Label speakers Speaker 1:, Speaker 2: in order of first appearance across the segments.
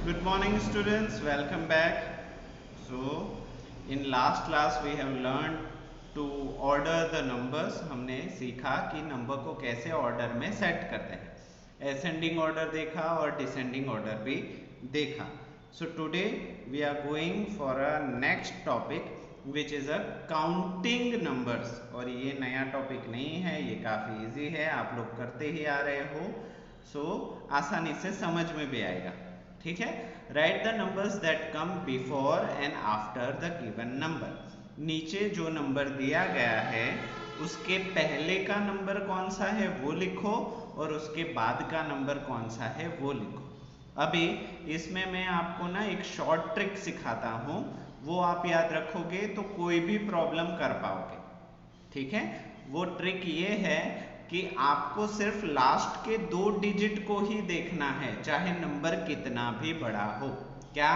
Speaker 1: Good morning students, welcome back. So in last class we have learned to order the numbers. हमने सीखा कि number को कैसे order में सेट करते हैं. असेंडिंग ऑर्डर देखा और डिसेंडिंग ऑर्डर भी देखा. So today we are going for a next topic which is a counting numbers. और ये नया टॉपिक नहीं है, ये काफ़ी इजी है, आप लोग करते ही आ रहे हो. सो आसानी से समझ में भी आएगा. ठीक है. Right the numbers that come before and after the given number. नीचे जो नंबर दिया गया है उसके पहले का नंबर कौन सा है वो लिखो और उसके बाद का नंबर कौन सा है वो लिखो. अभी इसमें मैं आपको ना एक शॉर्ट ट्रिक सिखाता हूँ, वो आप याद रखोगे तो कोई भी प्रॉब्लम कर पाओगे. ठीक है. वो ट्रिक ये है कि आपको सिर्फ लास्ट के 2 डिजिट को ही देखना है, चाहे नंबर कितना भी बड़ा हो. क्या?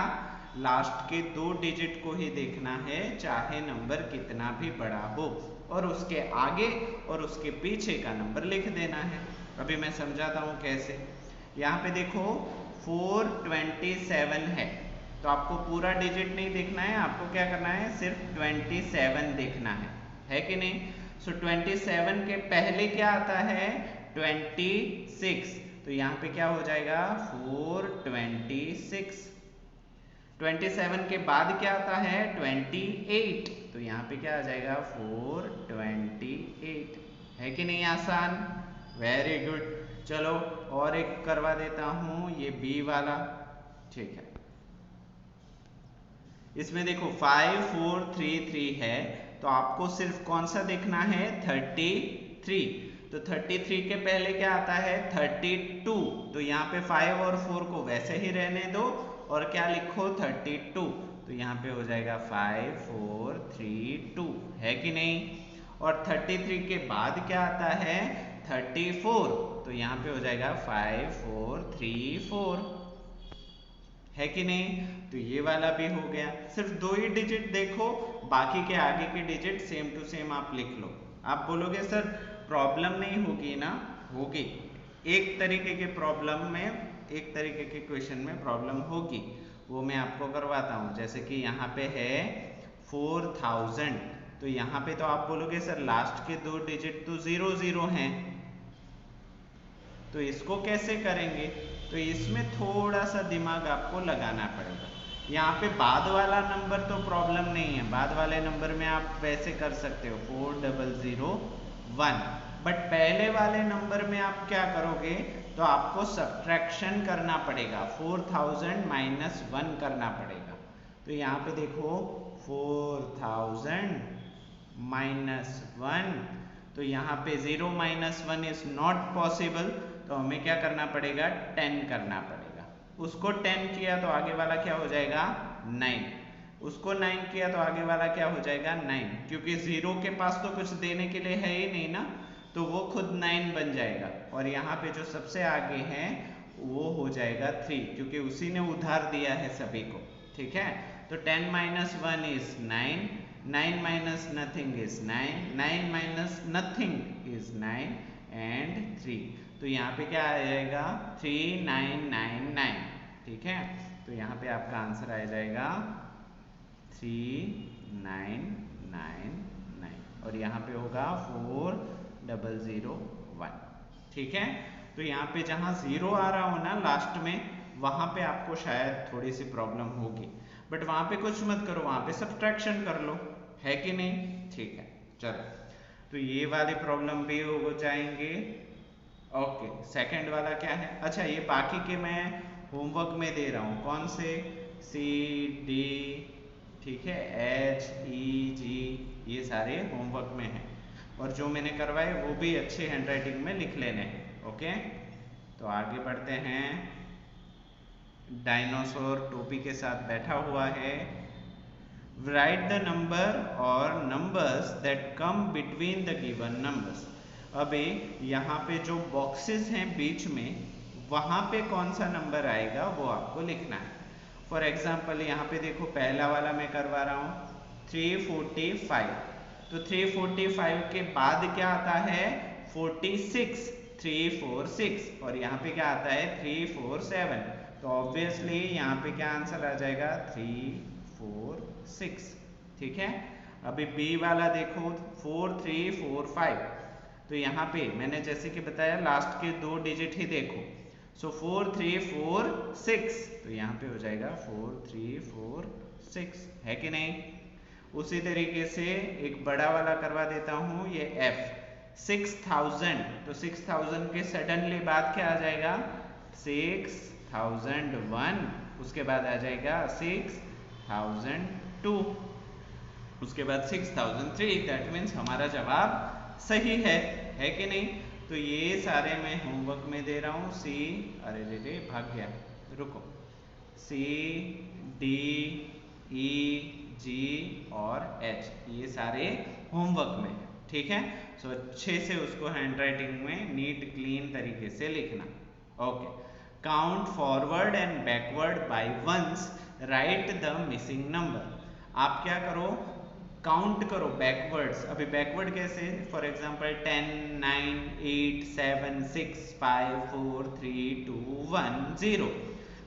Speaker 1: लास्ट के 2 डिजिट को ही देखना है, चाहे नंबर कितना भी बड़ा हो, और उसके आगे और उसके पीछे का नंबर लिख देना है. अभी मैं समझाता हूँ कैसे. यहाँ पे देखो 427 है, तो आपको पूरा डिजिट नहीं देखना है, आपको क्या करना है, सिर्फ 27 देखना है कि नहीं. सो 27 के पहले क्या आता है, 26. तो यहाँ पे क्या हो जाएगा, 426. 27 के बाद क्या आता है, 28. तो यहाँ पे क्या आ जाएगा, 428. है कि नहीं आसान. Very good. चलो और एक करवा देता हूँ, ये बी वाला. ठीक है. इसमें देखो 5433 है, तो आपको सिर्फ कौन सा देखना है, 33. तो 33 के पहले क्या आता है, 32. तो यहाँ पे 5 और 4 को वैसे ही रहने दो और क्या लिखो, 32. तो यहाँ पे हो जाएगा 5432. है कि नहीं. और 33 के बाद क्या आता है, 34. तो यहाँ पे हो जाएगा 5434. है कि नहीं. तो ये वाला भी हो गया. सिर्फ 2 ही डिजिट देखो, बाकी के आगे के डिजिट सेम टू सेम आप लिख लो. आप बोलोगे सर प्रॉब्लम नहीं होगी ना, होगी. एक तरीके के प्रॉब्लम में, एक तरीके के क्वेश्चन में प्रॉब्लम होगी, वो मैं आपको करवाता हूँ. जैसे कि यहाँ पे है 4000, तो यहाँ पे तो आप बोलोगे सर लास्ट के 2 डिजिट तो 00 हैं, तो इसको कैसे करेंगे. तो इसमें थोड़ा सा दिमाग आपको लगाना पड़ेगा. यहाँ पे बाद वाला नंबर तो प्रॉब्लम नहीं है, बाद वाले नंबर में आप वैसे कर सकते हो 4001. बट पहले वाले नंबर में आप क्या करोगे, तो आपको सब्ट्रैक्शन करना पड़ेगा, 4000 माइनस 1 करना पड़ेगा. तो यहाँ पे देखो 4000 माइनस 1, तो यहाँ पे 0 माइनस 1 इज नॉट पॉसिबल, तो हमें क्या करना पड़ेगा, 10 करना पड़ेगा. उसको 10 किया तो आगे वाला क्या हो जाएगा, 9. उसको 9 किया तो आगे वाला क्या हो जाएगा, 9. क्योंकि 0 के पास तो कुछ देने के लिए है ही नहीं ना, तो वो खुद 9 बन जाएगा. और यहाँ पे जो सबसे आगे है वो हो जाएगा 3, क्योंकि उसी ने उधार दिया है सभी को. ठीक है. तो 10 minus 1 is 9, 9 minus nothing is 9, 9 minus nothing is 9 and 3. तो यहाँ पे क्या आ जाएगा, 3999. ठीक है. तो यहाँ पे आपका आंसर आ जाएगा 3999 और यहाँ पे होगा 4001. ठीक है. तो यहाँ पे जहाँ 0 आ रहा हो ना लास्ट में, वहाँ पे आपको शायद थोड़ी सी प्रॉब्लम होगी, बट वहाँ पे कुछ मत करो, वहाँ पे सब्ट्रैक्शन कर लो. है कि नहीं. ठीक है. चलो, तो ये वाली प्रॉब्लम भी हो जाएंगे. ओके. सेकंड वाला क्या है, अच्छा ये बाकी के मैं होमवर्क में दे रहा हूँ. कौन से, सी डी, ठीक है, एच ई जी, ये सारे होमवर्क में हैं. और जो मैंने करवाए वो भी अच्छे हैंडराइटिंग में लिख लेने हैं. ओके. तो आगे बढ़ते हैं. डायनासोर टोपी के साथ बैठा हुआ है. राइट द नंबर और numbers that come between the given numbers. अभी यहाँ पे जो बॉक्सेस हैं बीच में, वहाँ पे कौन सा नंबर आएगा वो आपको लिखना है. फॉर एग्जाम्पल यहाँ पे देखो पहला वाला मैं करवा रहा हूँ 345. तो 345 के बाद क्या आता है, 46. 346 और यहाँ पे क्या आता है 347, तो ऑब्वियसली यहाँ पे क्या आंसर आ जाएगा 346। ठीक है, अभी बी वाला देखो 4345, तो यहाँ पे मैंने जैसे कि बताया लास्ट के 2 डिजिट ही देखो, सो 4346, तो यहाँ पे हो जाएगा 4346, है कि नहीं। उसी तरीके से एक बड़ा वाला करवा देता हूँ, ये F 6000, तो 6000 के सडनली बाद क्या आ जाएगा 6001, उसके बाद आ जाएगा 6002, उसके बाद 6003, दैट मीन्स हमारा जवाब सही है कि नहीं। तो ये सारे मैं होमवर्क में दे रहा हूँ, सी, अरे रे भाग गया, रुको, सी डी ई जी और एच, ये सारे होमवर्क में है। ठीक है, सो अच्छे से उसको हैंडराइटिंग में नीट क्लीन तरीके से लिखना। Okay, count forward and backward by ones, write the missing number. आप क्या करो, काउंट करो बैकवर्ड्स। अभी बैकवर्ड कैसे, फॉर एग्जांपल 10 9 8 7 6 5 4 3 2 1 0,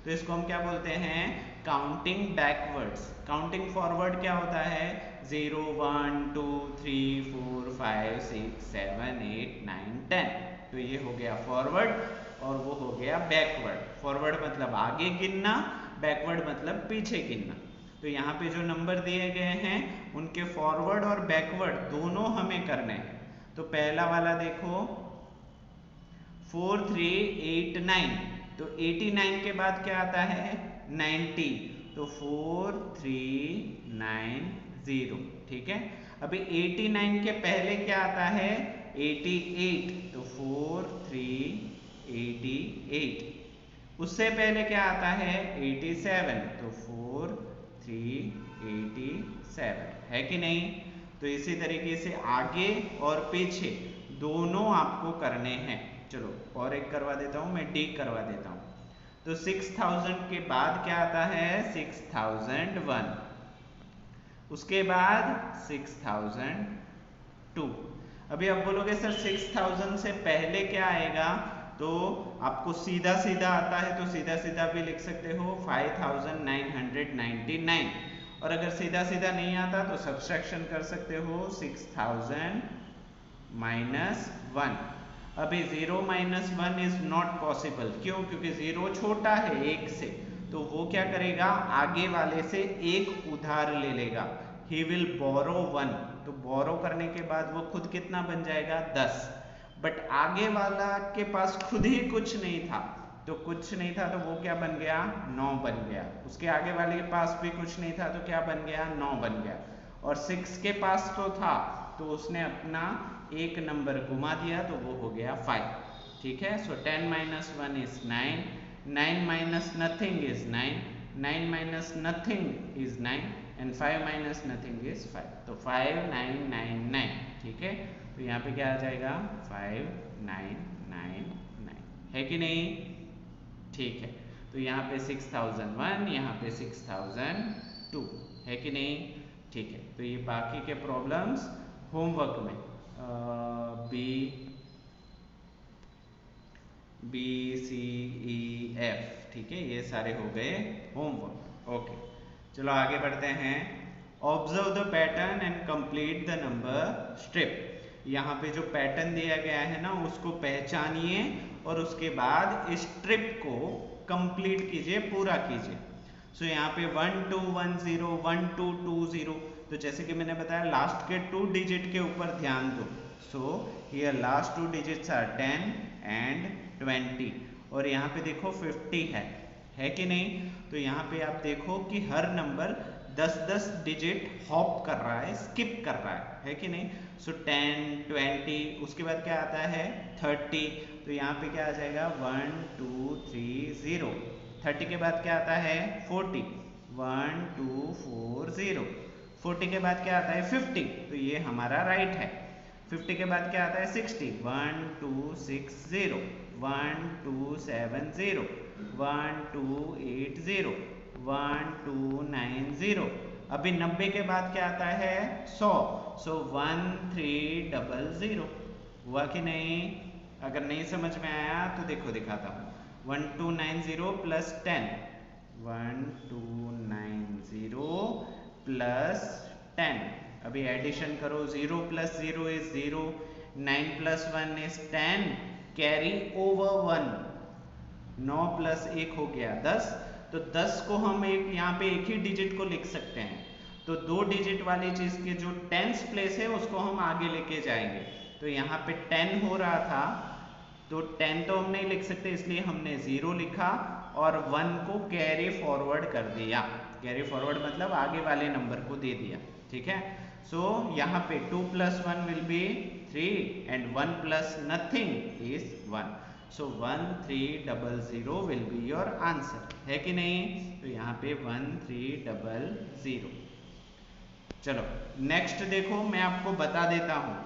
Speaker 1: तो इसको हम क्या बोलते हैं काउंटिंग बैकवर्ड्स। काउंटिंग फॉरवर्ड क्या होता है 0 1 2 3 4 5 6 7 8 9 10, तो ये हो गया फॉरवर्ड और वो हो गया बैकवर्ड। फॉरवर्ड मतलब आगे गिनना, बैकवर्ड मतलब पीछे गिनना। तो यहाँ पे जो नंबर दिए गए हैं उनके फॉरवर्ड और बैकवर्ड दोनों हमें करने हैं। तो पहला वाला देखो 4389, तो 89 के बाद क्या आता है 90, तो 4390, ठीक है। अभी 89 के पहले क्या आता है 88, तो 4388, उससे पहले क्या आता है 87, तो 4387, है कि नहीं। तो इसी तरीके से आगे और पीछे दोनों आपको करने हैं। चलो और एक करवा देता हूं, मैं डी करवा देता हूं। तो 6000 के बाद क्या आता है 6001, उसके बाद 6002। अभी आप बोलोगे सर 6000 से पहले क्या आएगा, तो आपको सीधा सीधा आता है तो सीधा सीधा भी लिख सकते हो 5999, और अगर सीधा सीधा नहीं आता तो सब्सट्रैक्शन कर सकते हो 6000 -1। अभी 0 - 1 इज नॉट पॉसिबल, क्यों, क्योंकि 0 छोटा है 1 से, तो वो क्या करेगा आगे वाले से एक उधार ले लेगा, ही विल बोरो 1, तो बोरो करने के बाद वो खुद कितना बन जाएगा 10, बट आगे वाला के पास खुद ही कुछ नहीं था, तो कुछ नहीं था तो वो क्या बन गया 9 बन गया, उसके आगे वाले के पास भी कुछ नहीं था तो क्या बन गया 9 बन गया, और 6 के पास तो था तो उसने अपना एक नंबर घुमा दिया तो वो हो गया 5। ठीक है, सो 10 - 1 is 9, 9 minus nothing is 9, 9 minus nothing is 9, and 5 minus nothing is 5, तो 5999, ठीक है। तो यहाँ पे क्या आ जाएगा 5999, है कि नहीं, ठीक है। तो यहाँ पे 6001, यहाँ पे 6002, है कि नहीं, ठीक है। तो ये बाकी के प्रॉब्लम्स होमवर्क में बी सी ई एफ, ठीक है, ये सारे हो गए होमवर्क। ओके, चलो आगे बढ़ते हैं। Observe the pattern and complete the number strip. यहाँ पे जो पैटर्न दिया गया है ना उसको पहचानिए और उसके बाद इस स्ट्रिप को कंप्लीट कीजिए, पूरा कीजिए। सो यहाँ पे 1210 1220, तो जैसे कि मैंने बताया लास्ट के 2 डिजिट के ऊपर ध्यान दो। So here last 2 digits are 10 and 20, और यहाँ पे देखो 50 है कि नहीं। तो यहाँ पे आप देखो कि हर नंबर 10-10 डिजिट हॉप कर रहा है, स्किप कर रहा है कि नहीं। सो 10 20, उसके बाद क्या आता है 30, तो यहाँ पे क्या आ जाएगा 1 2 3 0। 30 के बाद क्या आता है 40, 1 2 4 0। 40 के बाद क्या आता है 50, तो ये हमारा राइट है। 50 के बाद क्या आता है 60, 1 2 6 0, 1 2 7 0, 1 2 8 0, 1 2 9 0। अभी 90 के बाद क्या आता है 100, सो 1300, हुआ कि नहीं। अगर नहीं समझ में आया तो देखो दिखाता हूँ। 1290 प्लस 10, 1290 प्लस 10, अभी एडिशन करो, 0 plus 0 is 0, 9 plus 1 is 10, carry over 1, 9 plus 1 हो गया 10, तो 10 को हम एक यहाँ पे एक ही डिजिट को लिख सकते हैं, तो 2 डिजिट वाली चीज के जो टेंस प्लेस है उसको हम आगे लेके जाएंगे। तो यहाँ पे 10 हो रहा था, तो 10 तो हम नहीं लिख सकते, इसलिए हमने 0 लिखा और 1 को कैरी फॉरवर्ड कर दिया। कैरी फॉरवर्ड मतलब आगे वाले नंबर को दे दिया, ठीक है। सो यहाँ पे 2 plus 1 will be 3 and 1 plus nothing is 1, so 1300 will be your answer, है कि नहीं। तो यहाँ पे 1300। चलो नेक्स्ट देखो, मैं आपको बता देता हूँ,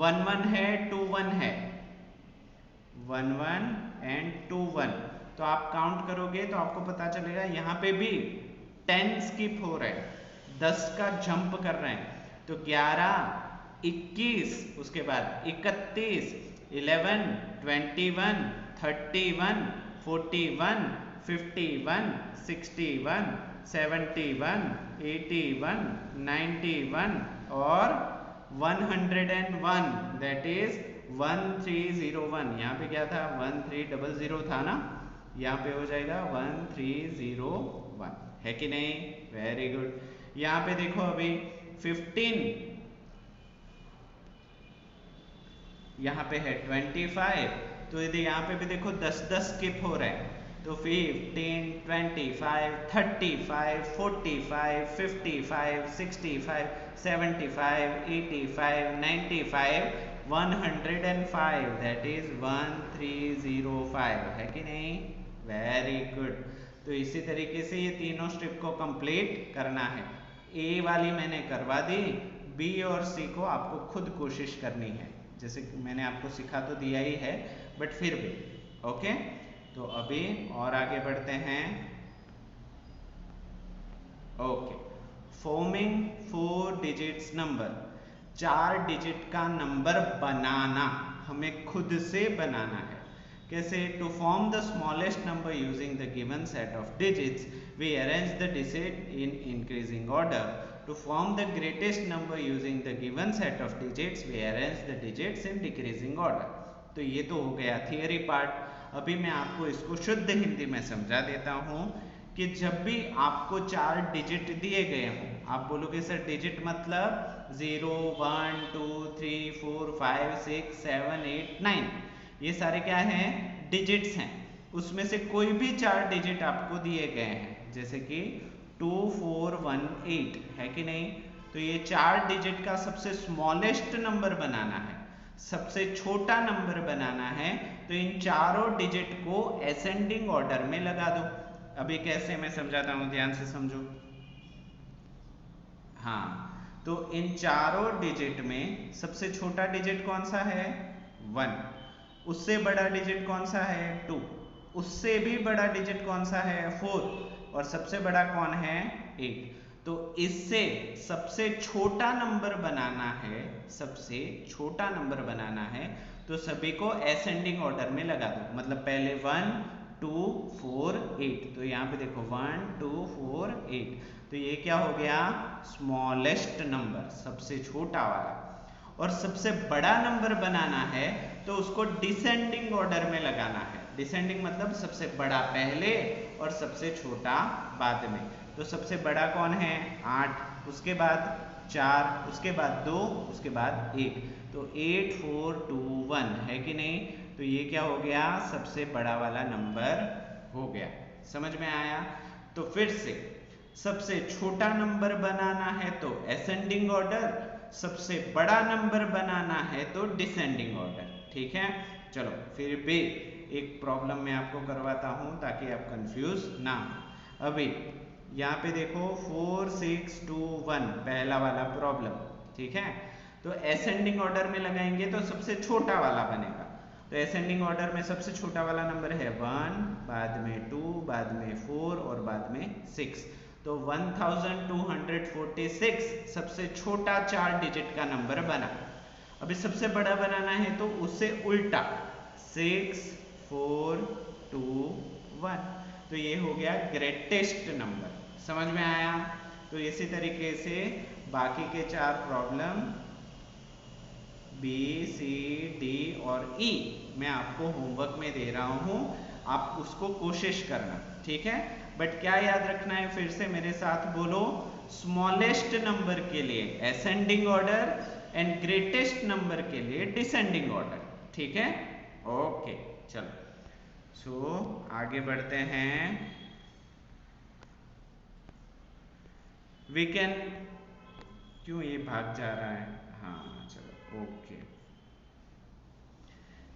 Speaker 1: 1 1 है, 2 1 है, 1 1 एंड 2 1, तो आप काउंट करोगे तो आपको पता चलेगा यहाँ पे भी 10 स्किप हो रहे हैं, 10 का जंप कर रहे हैं, तो 11 21, उसके बाद 31, 11 21, 31, 41, 51, 61, 71, 81, 91 और 101, दैट इज 1301। यहाँ पे क्या था, 1300 था ना, यहाँ पे हो जाएगा 1301, है कि नहीं। Very good. यहाँ पे देखो अभी 15, यहाँ पे है 25, तो यदि यहाँ पे भी देखो 10 स्किप हो रहे हैं, तो 15, 25, 35, 45, 55, 65, 75, 85, 95, 105, दैट इज 1305, है कि नहीं। Very good. तो इसी तरीके से ये तीनों स्टेप को कंप्लीट करना है। ए वाली मैंने करवा दी, बी और सी को आपको खुद कोशिश करनी है, जैसे मैंने आपको सिखा तो दिया ही है, बट फिर भी ओके। तो अभी और आगे बढ़ते हैं। Okay, forming 4 digits number, 4 digit का नंबर बनाना, हमें खुद से बनाना है। कैसे? To form the smallest number using the given set of digits we arrange the digit in increasing order. To form the greatest number using the given set of digits, we arrange the digits in decreasing order. तो ये तो हो गया theory part. अभी मैं आपको इसको शुद्ध हिंदी में समझा देता हूँ कि जब भी आपको 4 डिजिट दिए गए हों, आप बोलोगे सर डिजिट मतलब 0, 1, 2, 3, 4, 5, 6, 7, 8, 9, ये सारे क्या हैं? डिजिट्स हैं। उसमें से कोई भी 4 डिजिट आपको दिए गए हैं, जैसे कि 2418, है कि नहीं। तो ये 4 डिजिट का सबसे स्मॉलेस्ट नंबर बनाना है, सबसे छोटा नंबर बनाना है, तो इन चारों डिजिट को असेंडिंग ऑर्डर में लगा दो। अभी कैसे मैं समझाता हूं, ध्यान से समझो। हाँ, तो इन चारों डिजिट में सबसे छोटा डिजिट कौन सा है? 1। उससे बड़ा डिजिट कौन सा है? 2। उससे भी बड़ा डिजिट कौन सा है? 4। और सबसे बड़ा कौन है? 8। तो इससे सबसे छोटा नंबर बनाना है, सबसे छोटा नंबर बनाना है, तो सभी को असेंडिंग ऑर्डर में लगा दो। मतलब पहले 1, 2, 4, 8, तो यहाँ पे देखो 1, 2, 4, 8, तो ये क्या हो गया? स्मॉलेस्ट नंबर, सबसे छोटा वाला। और सबसे बड़ा नंबर बनाना है तो उसको डिसेंडिंग ऑर्डर में लगाना है। डिसेंडिंग मतलब सबसे बड़ा पहले और सबसे छोटा बाद में। तो सबसे बड़ा कौन है? 8, उसके बाद 4, उसके बाद 2, उसके बाद 1, तो 8, 4, 2, 1, है कि नहीं। तो ये क्या हो गया? सबसे बड़ा वाला नंबर हो गया। समझ में आया? तो फिर से सबसे छोटा नंबर बनाना है तो असेंडिंग ऑर्डर, सबसे बड़ा नंबर बनाना है तो डिसेंडिंग ऑर्डर। ठीक है, चलो फिर भी एक प्रॉब्लम मैं आपको करवाता हूं ताकि आप कंफ्यूज ना हो। अभी यहाँ पे देखो 4, 6, 2, 1, पहला वाला प्रॉब्लम। ठीक है, तो असेंडिंग ऑर्डर में लगाएंगे तो सबसे छोटा वाला बनेगा। तो असेंडिंग ऑर्डर में सबसे छोटा वाला नंबर है 1, बाद में 2, बाद में 4 और बाद में 6। तो 1246 सबसे छोटा 4 डिजिट का नंबर बना। अभी सबसे बड़ा बनाना है तो उससे उल्टा 6 4 2 1। तो ये हो गया ग्रेटेस्ट नंबर। समझ में आया? तो इसी तरीके से बाकी के 4 प्रॉब्लम बी सी डी और ई मैं आपको होमवर्क में दे रहा हूं, आप उसको कोशिश करना, ठीक है? बट क्या याद रखना है, फिर से मेरे साथ बोलो, स्मॉलेस्ट नंबर के लिए ascending order and greatest number के लिए डिसेंडिंग ऑर्डर, ठीक है? ओके, चलो सो आगे बढ़ते हैं। वी कैन, क्यों ये भाग जा रहा है? हाँ चलो, okay.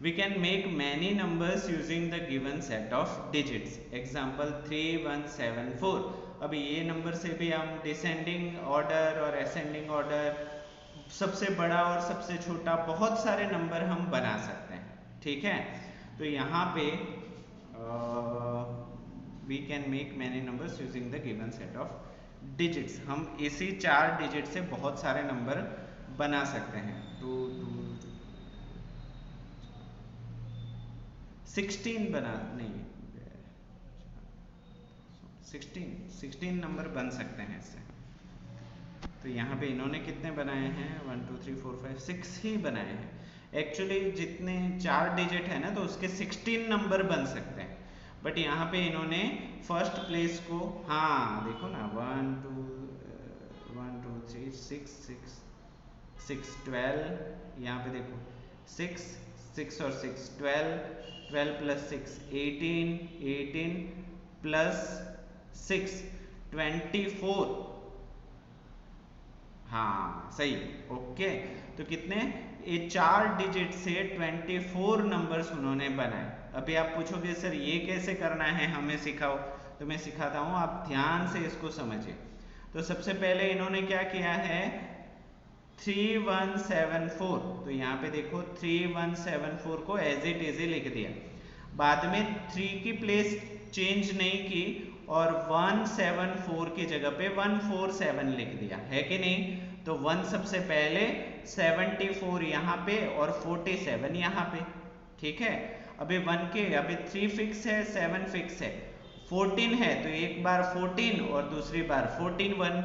Speaker 1: We can make many numbers using the given set of digits. Example 3 1 7 4। अभी ये नंबर से भी हम डिसेंडिंग ऑर्डर और असेंडिंग ऑर्डर, सबसे बड़ा और सबसे छोटा, बहुत सारे नंबर हम बना सकते हैं, ठीक है? तो यहाँ पे we can make many numbers using the given set of digits। हम इसी 4 डिजिट से बहुत सारे नंबर बना सकते हैं। 16 बना, नहीं 16 नंबर बन सकते हैं इससे। तो यहाँ पे इन्होंने कितने बनाए हैं? 1 2 3 4 5 6 ही बनाए हैं। एक्चुअली जितने 4 डिजिट है ना, तो उसके 16 नंबर बन सकते हैं, बट यहाँ पे इन्होंने फर्स्ट प्लेस को, हाँ देखो ना, 1 2 3 6 6 6 12, यहाँ पे देखो 6 6 और 6 12, 12 प्लस 6 18, 18 प्लस 6 24। हाँ सही, ओके। तो कितने, ये 4 डिजिट से 24 नंबर्स उन्होंने बनाए। अभी आप पूछोगे सर ये कैसे करना है, हमें सिखाओ। तो मैं सिखाता हूँ, आप ध्यान से इसको समझिए। तो सबसे पहले इन्होंने क्या किया है, 3174। तो यहाँ पे देखो 3174 को एज इट इज लिख दिया, बाद में 3 की प्लेस चेंज नहीं की और 174 की जगह पे 147 लिख दिया, है कि नहीं? तो 1 सबसे पहले, 74 यहाँ पे और 47 यहाँ पे, ठीक है? अभी 1 के, अभी 3 फिक्स है, 7 फिक्स है, 14 है, तो एक बार 14 और दूसरी बार 14 1,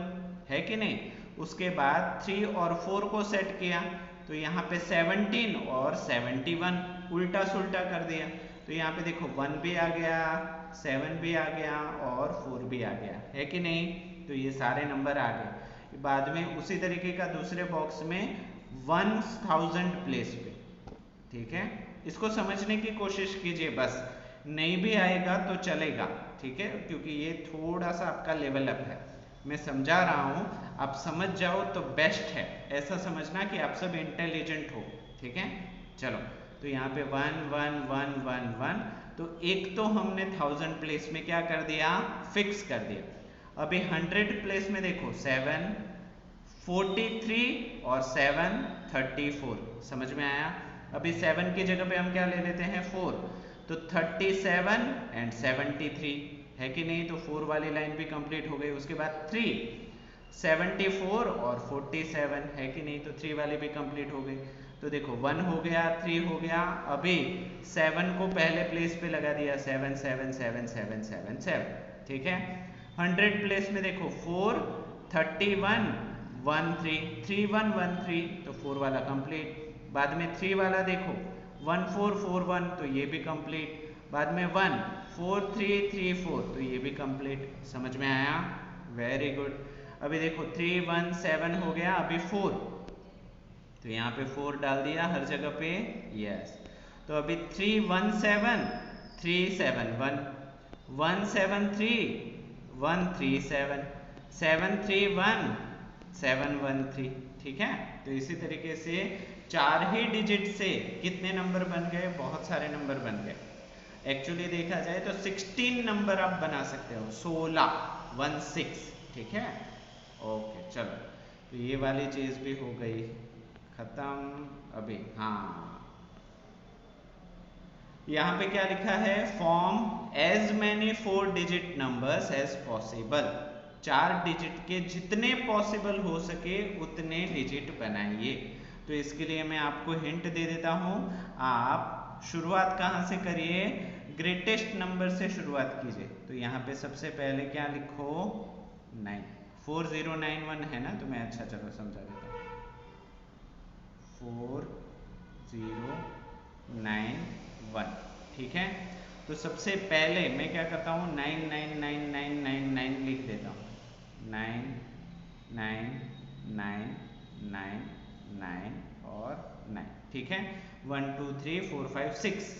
Speaker 1: है कि नहीं? उसके बाद 3 और 4 को सेट किया, तो यहाँ पे 17 और 71, उल्टा सुल्टा कर दिया। तो यहाँ पे देखो 1 भी आ गया, 7 भी आ गया और 4 भी आ गया, है कि नहीं? तो ये सारे नंबर आ गए। बाद में उसी तरीके का दूसरे बॉक्स में 1000 प्लेस पे, ठीक है? इसको समझने की कोशिश कीजिए, बस नहीं भी आएगा तो चलेगा, ठीक है? क्योंकि ये थोड़ा सा आपका लेवल अप है, मैं समझा रहा हूँ, आप समझ जाओ तो बेस्ट है। ऐसा समझना कि आप सब इंटेलिजेंट हो, ठीक है? चलो, तो यहाँ पे 1 1 1 1 1, तो एक तो हमने 1000 प्लेस में क्या कर दिया, फिक्स कर दिया। अभी 100 प्लेस में देखो 7 43 और 7 34, समझ में आया? अभी 7 की जगह पे हम क्या ले लेते हैं, 4, तो 37 एंड 73, है कि नहीं? तो 4 वाली लाइन भी कंप्लीट हो गई। उसके बाद 3 74 और 47, है कि नहीं? तो 3 वाली भी कंप्लीट हो गई। तो देखो 1 हो गया, 3 हो गया, अभी 7 को पहले प्लेस पे लगा दिया, 7 7 7 7 7 7, ठीक है? 100 प्लेस में देखो 4 31 1 3 3 1 1 3, तो 4 वाला कंप्लीट। बाद में 3 वाला देखो 1 4 4 1, तो ये भी कंप्लीट। बाद में 1 4 3 3 4, तो ये भी कंप्लीट। समझ में आया? Very good. अभी देखो 3 1 7 हो गया, अभी 4, तो यहाँ पे 4 डाल दिया हर जगह पे, यस। तो अभी 3 1 7 3 7 1 1 7 3 1 3 7 7 3 1 7 1 3, ठीक है? तो इसी तरीके से 4 ही डिजिट से कितने नंबर बन गए, बहुत सारे नंबर बन गए। एक्चुअली देखा जाए तो 16 नंबर आप बना सकते हो, 16 1 6, ठीक है? ओके, चलो, तो ये वाली चीज भी हो गई खत्म। अभी हाँ, यहाँ पे क्या लिखा है, form as many 4 digit numbers as possible. 4 digit के जितने पॉसिबल हो सके उतने डिजिट बनाइए। तो इसके लिए मैं आपको हिंट दे देता हूँ, आप शुरुआत कहाँ से करिए, ग्रेटेस्ट नंबर से शुरुआत कीजिए। तो यहाँ पे सबसे पहले क्या लिखो, 9, 4091 है ना, तो मैं अच्छा चलो समझा देता हूँ, 4091, ठीक है। तो सबसे पहले मैं क्या करता हूँ, 999999 लिख देता हूँ, 99999 और 9, ठीक है। 1 2 3 4 5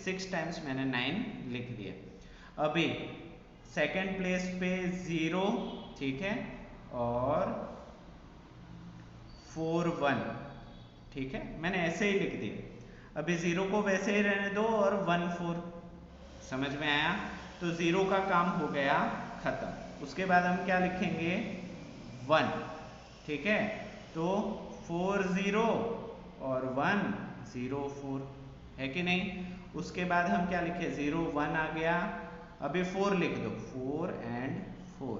Speaker 1: 6 टाइम्स मैंने 9 लिख दिया। अभी सेकंड प्लेस पे 0, ठीक है, और 4 1, ठीक है, मैंने ऐसे ही लिख दिया। अभी 0 को वैसे ही रहने दो और 1 4, समझ में आया। तो 0 का काम हो गया खत्म। उसके बाद हम क्या लिखेंगे, 1, ठीक है। तो 4 0 और 1 0 4, है कि नहीं। उसके बाद हम क्या लिखे, 0 1 आ गया, अभी 4 लिख दो, 4 and 4,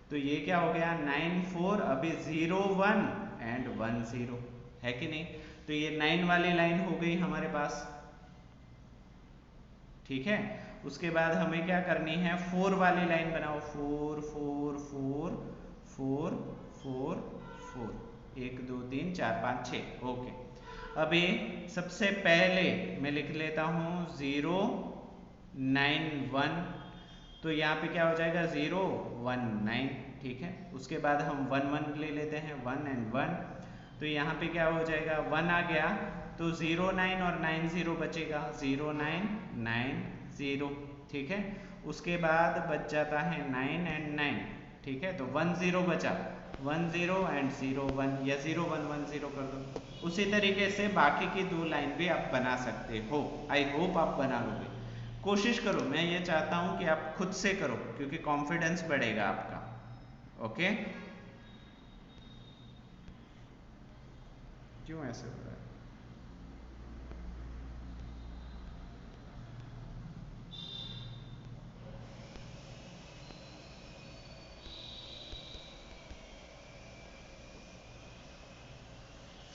Speaker 1: तो ये क्या हो गया, 9 4, अभी 0 1 and 1 0, है कि नहीं। तो ये 9 वाली लाइन हो गई हमारे पास, ठीक है। उसके बाद हमें क्या करनी है, 4 वाली लाइन बनाओ, 4 4 4 4 4 4, 1 2 3 4 5 6, ओके। अभी सबसे पहले मैं लिख लेता हूँ 0 9 1, तो यहाँ पे क्या हो जाएगा, 0 1 9, ठीक है। उसके बाद हम 1 1 ले लेते हैं, 1 and 1, तो यहाँ पे क्या हो जाएगा, 1 आ गया, तो 0 9 और 9 0 बचेगा, 0 9 9 0, ठीक है। उसके बाद बच जाता है 9 and 9, ठीक है। तो 1 0 बचा, 1 0 and 0 1, या 0 1 1 0 कर दो। उसी तरीके से बाकी की 2 लाइन भी आप बना सकते हो। आई होप आप बना लोगे, कोशिश करो। मैं ये चाहता हूँ कि आप खुद से करो, क्योंकि कॉन्फिडेंस बढ़ेगा आपका, ओके। क्यों ऐसे हो रहा है,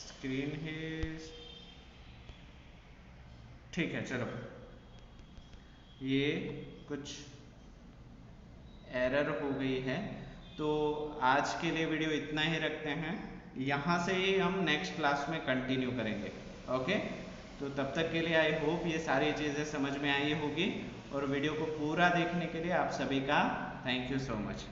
Speaker 1: स्क्रीन ही, ठीक है। चलो, ये कुछ एरर हो गई है, तो आज के लिए वीडियो इतना ही रखते हैं। यहाँ से ही हम नेक्स्ट क्लास में कंटिन्यू करेंगे, ओके। तो तब तक के लिए आई होप ये सारी चीज़ें समझ में आई होगी, और वीडियो को पूरा देखने के लिए आप सभी का थैंक यू सो मच।